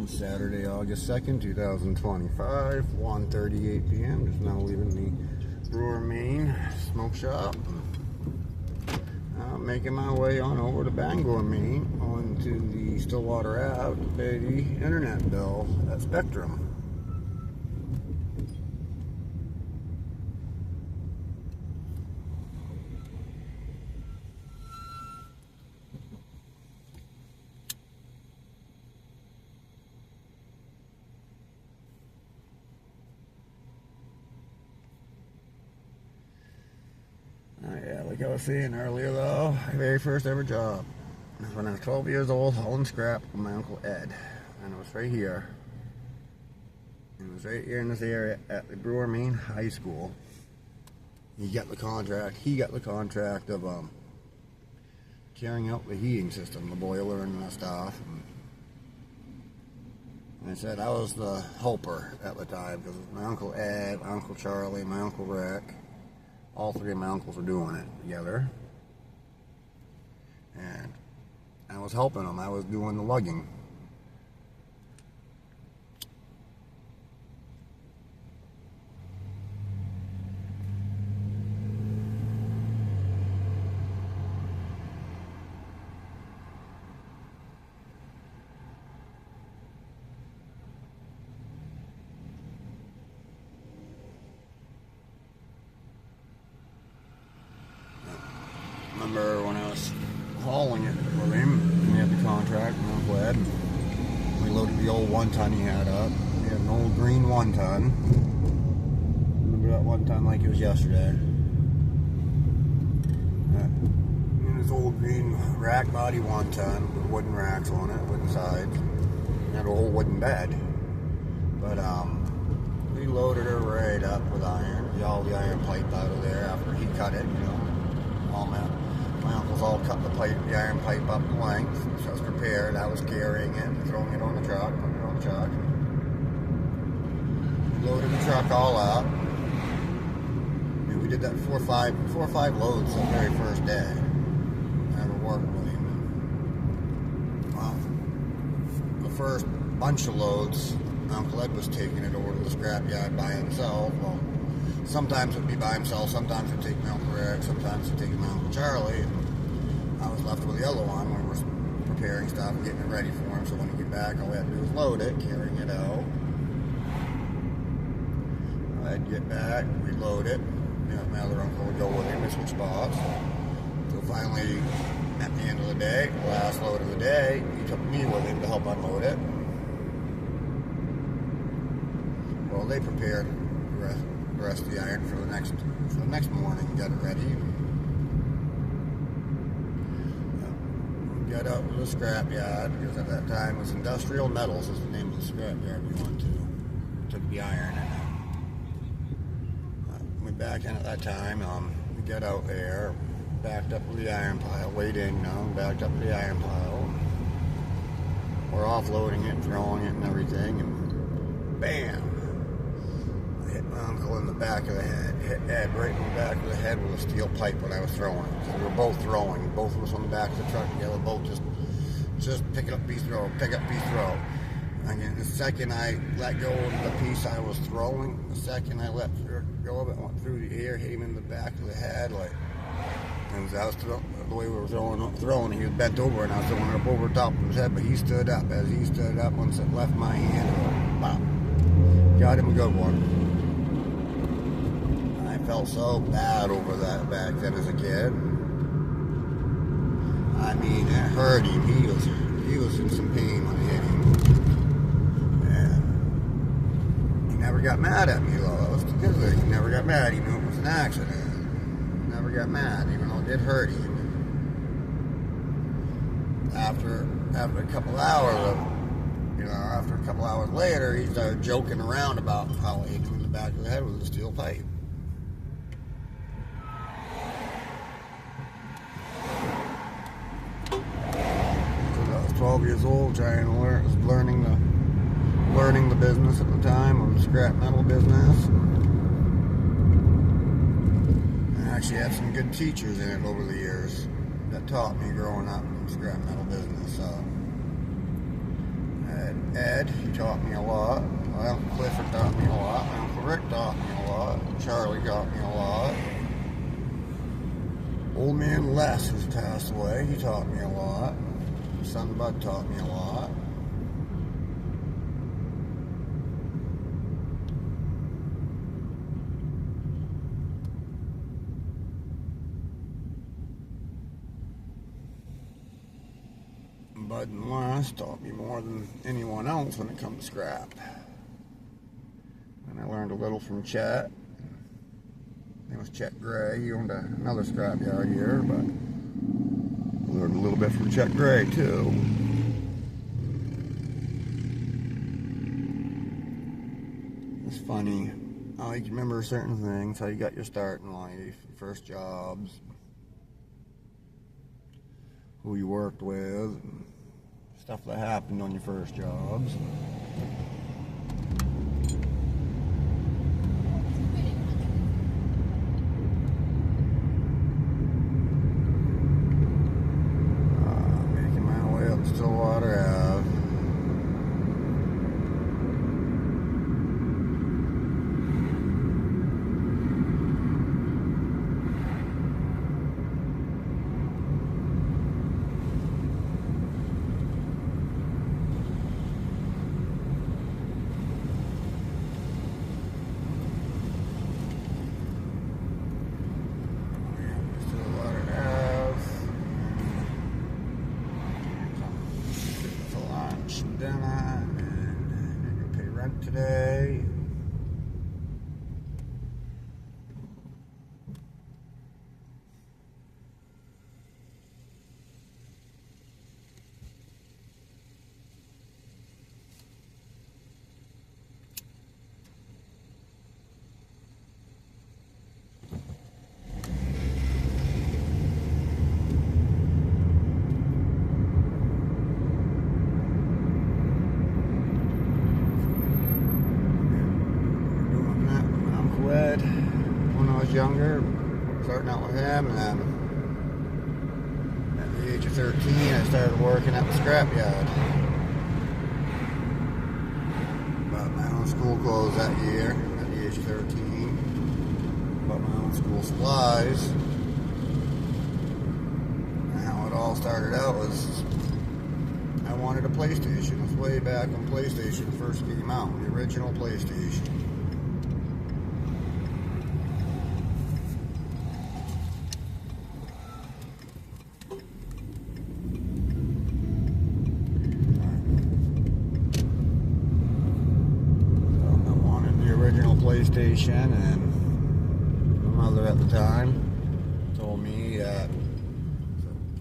Saturday, August 2nd, 2025, 1:38 p.m. Just now leaving the Brewer, Maine smoke shop. Making my way on over to Bangor, Maine, onto the Stillwater Ave to pay the internet bill at Spectrum. Yeah, like I was saying earlier though, my very first ever job was when I was 12 years old, hauling scrap with my Uncle Ed. And it was right here. It was right here in this area at the Brewer, Maine High School. He got the contract of carrying out the heating system, the boiler and that stuff. And I said I was the helper at the time because my Uncle Ed, my Uncle Charlie, my Uncle Rick, all three of my uncles were doing it together. And I was helping them. I was doing the lugging. Remember when I was hauling it with him, we had the contract with Uncle Ed. We loaded the old 1-ton he had up. He had an old green 1-ton. Remember that 1-ton like it was yesterday. And this old green rack body 1-ton with wooden racks on it, wooden sides. It had a whole wooden bed. But we loaded her right up with iron. All the iron pipe out of there after he cut it, you know. All my uncles all cut the iron pipe up in length, so it was prepared. I was carrying it, throwing it on the truck, putting it on the truck. Loaded the truck all up. And we did that 4 or 5 loads the very first day. I ever worked with him. Well, the first bunch of loads, Uncle Ed was taking it over to the scrapyard by himself. Well, sometimes it would be by himself, sometimes it would take my Uncle Rick, sometimes it would take my Uncle Charlie. And I was left with the other one when we were preparing stuff and getting it ready for him. So when he get back, all we had to do was load it, carrying it out. I'd get back, we'd load it. You know, my other uncle would go with him, switch spots. So finally, at the end of the day, the last load of the day, he took me with him to help unload it. Well, they prepared the rest of the iron for the next morning, got it ready. Got out to the scrap yard because at that time it was Industrial Metals is the name of the scrap yard we went to. Took the iron and went back in at that time. We got out there, backed up with the iron pile, weighed in now, backed up with the iron pile. We're offloading it, throwing it and everything, and bam! Hit my uncle in the back of the head, hit Ed right in the back of the head with a steel pipe when I was throwing it. So we were both throwing, both of us on the back of the truck together, both just pick up piece, throw, pick up piece, throw. And the second I let go of the piece I was throwing, the second I let go of it, went through the air, hit him in the back of the head, and I was the way we were throwing, he was bent over, and I was throwing it up over the top of his head, but he stood up. As he stood up, once it left my hand, bop, got him a good one. I felt so bad over that back then as a kid. I mean, it hurt him. He was in some pain when it hit him. And he never got mad at me, though. That was the good thing. He never got mad. He knew it was an accident. He never got mad, even though it did hurt him. After a couple hours after a couple hours later, he started joking around about how he hit him in the back of the head with a steel pipe. I was 12 years old, trying to learning the business at the time of the scrap metal business. I actually had some good teachers in it over the years that taught me growing up in the scrap metal business. Ed, he taught me a lot. My Uncle Clifford taught me a lot. My Uncle Rick taught me a lot. Charlie taught me a lot. Old man Les, who's passed away, he taught me a lot. Son Bud taught me a lot. Bud and Les taught me more than anyone else when it comes to scrap. And I learned a little from Chet. It was Chet Gray. He owned another scrap yard here, but I learned a little bit from Chet Gray too. It's funny how you can remember certain things, how you got your start in life, your first jobs, who you worked with, stuff that happened on your first jobs. Making my way up Stillwater Ave. Dinner, and I'm gonna pay rent today. When I was younger, starting out with him, and then at the age of 13 I started working at the scrapyard. Bought my own school clothes that year at the age of 13. Bought my own school supplies. And how it all started out was I wanted a PlayStation. It was way back when PlayStation first came out, the original PlayStation. PlayStation, and my mother at the time told me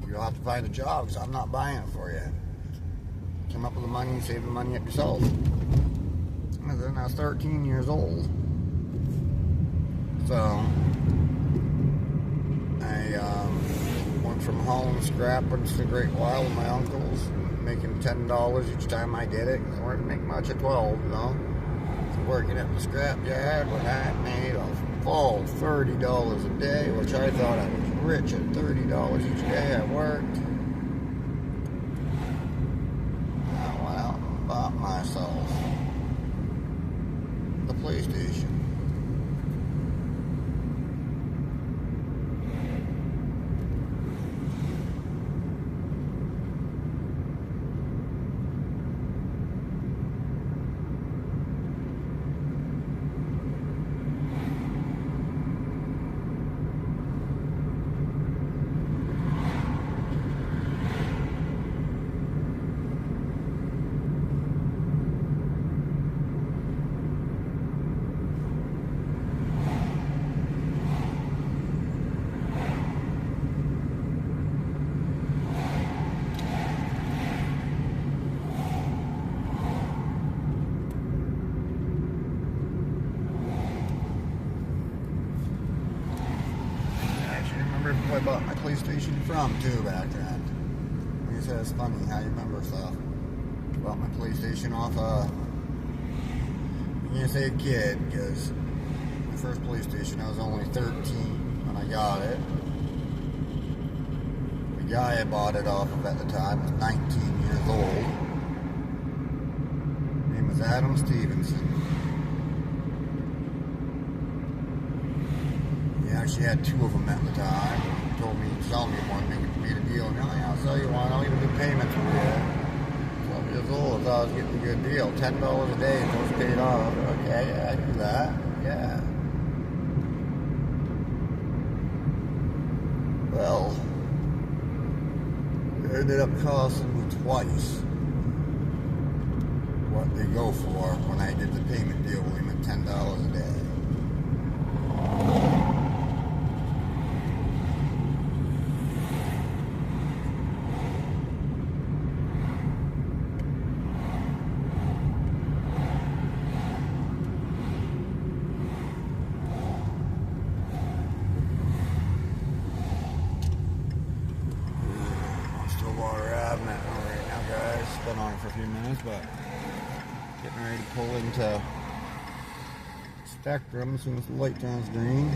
you'll have to find a job because I'm not buying it for you. Come up with the money, save the money up yourself. And then I was 13 years old, so I went from home scrapping for a great while with my uncles, making $10 each time I did it. I weren't making much at 12, you know. Working at the scrapyard when I made a full $30 a day, which I thought I was rich at $30 each day I worked. I went out and bought myself the PlayStation. Who I bought my PlayStation from too back then. Like I said, it's funny how you remember stuff. Bought my PlayStation off I'm gonna say a kid, because my first PlayStation I was only 13 when I got it. The guy I bought it off of at the time was 19 years old. Adam Stevenson. He actually had two of them at the time. He told me he'd sell me one, made a deal. And, oh, yeah, I'll sell you one. I'll even do payments for you. 12 years old, I thought I was getting a good deal. $10 a day until it's paid off. Okay, yeah, I do that. Yeah. Well, it ended up costing me twice what they go for when I did the payment deal with him at $10 a day. Been on for a few minutes, but getting ready to pull into Spectrum as soon as the light turns green.